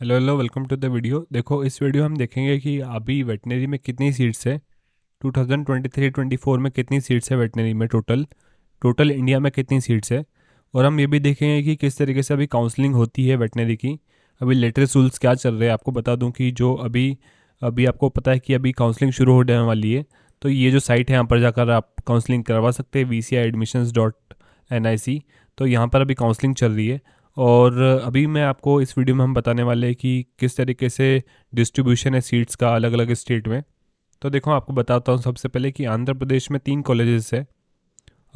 Hello hello, welcome to the video. देखो, इस video हम देखेंगे कि अभी वेटनरी में कितनी सीट्स है। 2023-24 में कितनी सीट्स है वेटनरी में, टोटल टोटल इंडिया में कितनी सीट्स है। और हम ये भी देखेंगे कि किस तरीके से अभी काउंसलिंग होती है वेटनरी की। अभी लेटेस्ट रूल्स क्या चल रहे हैं, आपको बता दूं कि जो अभी अभी आपको पता है कि अभी काउंसलिंग शुरू होने वाली है। तो ये जो साइट है, यहाँ पर जाकर आप काउंसलिंग करवा सकते हैं, VCI admissions.nic। तो यहाँ पर अभी काउंसलिंग चल रही है। और अभी मैं आपको इस वीडियो में हम बताने वाले हैं कि किस तरीके से डिस्ट्रीब्यूशन है सीट्स का अलग अलग स्टेट में। तो देखो, आपको बताता हूँ सबसे पहले कि आंध्र प्रदेश में 3 कॉलेजेस है।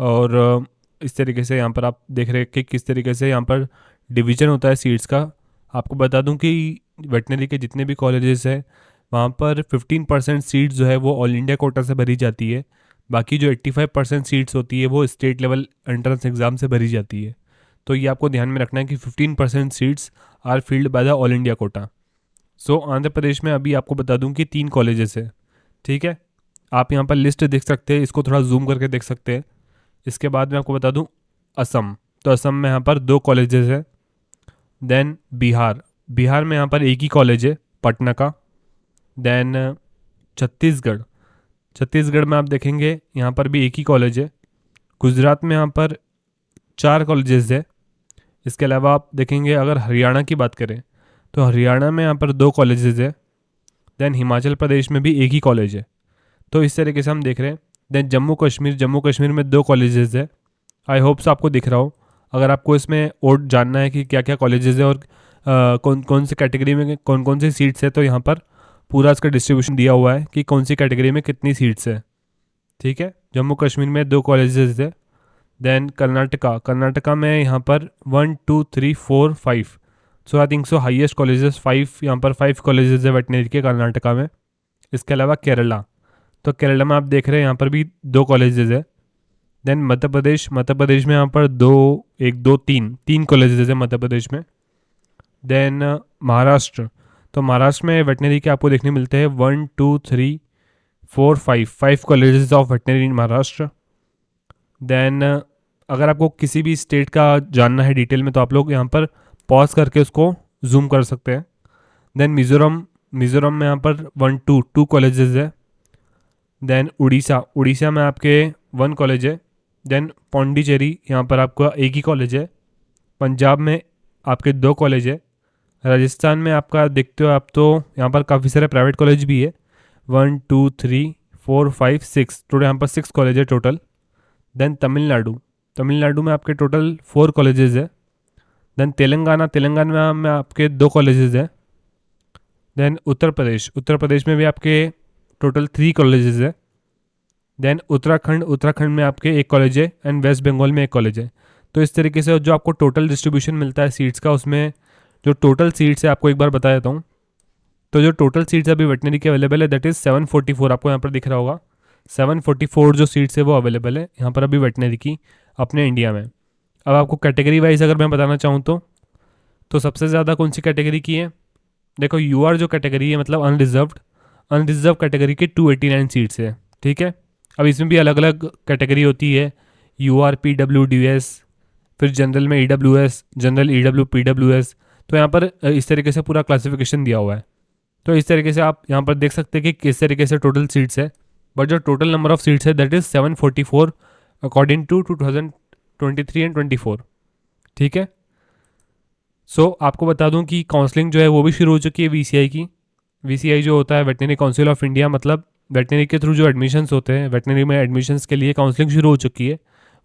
और इस तरीके से यहाँ पर आप देख रहे हैं कि किस तरीके से यहाँ पर डिवीजन होता है सीट्स का। आपको बता दूं कि वेटनरी के जितने भी कॉलेजेस हैं, वहाँ पर 15% सीट्स जो है वो ऑल इंडिया कोटा से भरी जाती है। बाकी जो 85% सीट्स होती है वो स्टेट लेवल एंट्रेंस एग्ज़ाम से भरी जाती है। तो ये आपको ध्यान में रखना है कि 15% seats are filled by the all India quota. So Andhra Pradesh में अभी आपको बता दूं कि 3 कॉलेजेस है। ठीक है, आप यहाँ पर लिस्ट देख सकते हैं, इसको थोड़ा जूम करके देख सकते हैं। इसके बाद मैं आपको बता दूं असम। तो असम में यहाँ पर 2 कॉलेजेस है। देन बिहार, बिहार में यहाँ पर एक ही कॉलेज है, पटना का। देन छत्तीसगढ़, छत्तीसगढ़ में आप देखेंगे यहाँ पर भी एक ही कॉलेज है। गुजरात में यहाँ पर 4 कॉलेजेस है। इसके अलावा आप देखेंगे, अगर हरियाणा की बात करें तो हरियाणा में यहाँ पर 2 कॉलेजेस है। देन हिमाचल प्रदेश में भी एक ही कॉलेज है। तो इस तरीके से हम देख रहे हैं। देन जम्मू कश्मीर, जम्मू कश्मीर में 2 कॉलेजेस है। आई होप से आपको दिख रहा हो। अगर आपको इसमें और जानना है कि क्या क्या कॉलेजेस है और कौन कौन सी कैटेगरी में कौन कौन सी सीट्स है, तो यहाँ पर पूरा इसका डिस्ट्रीब्यूशन दिया हुआ है कि कौन सी कैटेगरी में कितनी सीट्स है। ठीक है, जम्मू कश्मीर में 2 कॉलेजेस है। देन कर्नाटका, कर्नाटका में यहाँ पर 1 2 3 4 5। सो I think so highest colleges 5, यहाँ पर 5 कॉलेजेस है वेटनरी के कर्नाटका में। इसके अलावा केरला, तो केरला में आप देख रहे हैं यहाँ पर भी 2 कॉलेजेस है। देन मध्य प्रदेश, मध्य प्रदेश में यहाँ पर तीन कॉलेजेस है मध्य प्रदेश में। देन महाराष्ट्र, तो महाराष्ट्र में वेटनरी के आपको देखने मिलते हैं 1 2 3 4 5, 5 colleges of veterinary in Maharashtra. Then अगर आपको किसी भी स्टेट का जानना है डिटेल में, तो आप लोग यहाँ पर पॉज करके उसको जूम कर सकते हैं। देन मिज़ोरम, मिज़ोरम में यहाँ पर 2 कॉलेजेस है। देन उड़ीसा, उड़ीसा में आपके 1 कॉलेज है। देन पौंडीचेरी, यहाँ पर आपका एक ही कॉलेज है। पंजाब में आपके 2 कॉलेज है। राजस्थान में आपका देखते हो आप, तो यहाँ पर काफ़ी सारे प्राइवेट कॉलेज भी है। 1 2 3 4 5 6, टोटल यहाँ पर 6 कॉलेज है टोटल। देन तमिलनाडु, तमिलनाडु में आपके टोटल 4 कॉलेजेस है। देन तेलंगाना, तेलंगाना में आपके 2 कॉलेजेस है। देन उत्तर प्रदेश, उत्तर प्रदेश में भी आपके टोटल 3 कॉलेजेस है। देन उत्तराखंड, उत्तराखंड में आपके 1 कॉलेज है। एंड वेस्ट बंगाल में 1 कॉलेज है। तो इस तरीके से जो आपको टोटल डिस्ट्रीब्यूशन मिलता है सीट्स का, उसमें जो टोटल सीट्स है आपको एक बार बता देता हूँ। तो जो टोटल सीट्स अभी वेटनरी के अवेलेबल है दैट इज़ 744। आपको यहाँ पर दिख रहा होगा 744 जो सीट्स है वो अवेलेबल है यहाँ पर अभी वेटनरी की अपने इंडिया में। अब आपको कैटेगरी वाइज अगर मैं बताना चाहूँ तो सबसे ज़्यादा कौन सी कैटेगरी की है। देखो, यूआर जो कैटेगरी है, मतलब अनरिजर्व्ड, अनरिजर्व कैटेगरी के 289 सीट्स है। ठीक है, अब इसमें भी अलग अलग कैटेगरी होती है। यूआर PWDS, फिर जनरल में EWS, जनरल EW PWS। तो यहाँ पर इस तरीके से पूरा क्लासिफिकेशन दिया हुआ है। तो इस तरीके से आप यहाँ पर देख सकते हैं कि किस तरीके से टोटल सीट्स है। बट जो टोटल नंबर ऑफ सीट्स है that is 744 according to 2023 and 24। ठीक है, आपको बता दूं कि काउंसलिंग जो है वो भी शुरू हो चुकी है VCI की। VCI जो होता है वेटनरी काउंसिल ऑफ इंडिया, मतलब वेटनरी के थ्रू जो एडमिशन्स होते हैं, वेटनरी में एडमिशन्स के लिए काउंसलिंग शुरू हो चुकी है।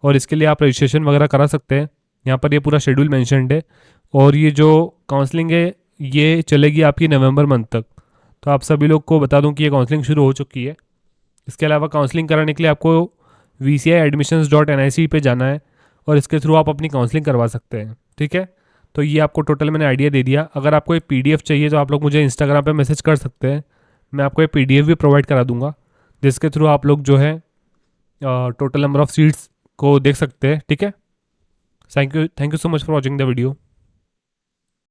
और इसके लिए आप रजिस्ट्रेशन वगैरह करा सकते हैं। यहाँ पर ये पूरा शेड्यूल मैंशनड है। और ये जो काउंसलिंग है ये चलेगी आपकी नवंबर मंथ तक। तो आप सभी लोग को बता दूं कि ये काउंसलिंग शुरू हो चुकी है। इसके अलावा काउंसलिंग कराने के लिए आपको VCI admissions.nic पे जाना है और इसके थ्रू आप अपनी काउंसलिंग करवा सकते हैं। ठीक है, तो ये आपको टोटल मैंने आइडिया दे दिया। अगर आपको एक PDF चाहिए तो आप लोग मुझे इंस्टाग्राम पे मैसेज कर सकते हैं। मैं आपको एक PDF भी प्रोवाइड करा दूंगा, जिसके थ्रू आप लोग जो है टोटल नंबर ऑफ सीट्स को देख सकते हैं। ठीक है, thank you so much for watching the video.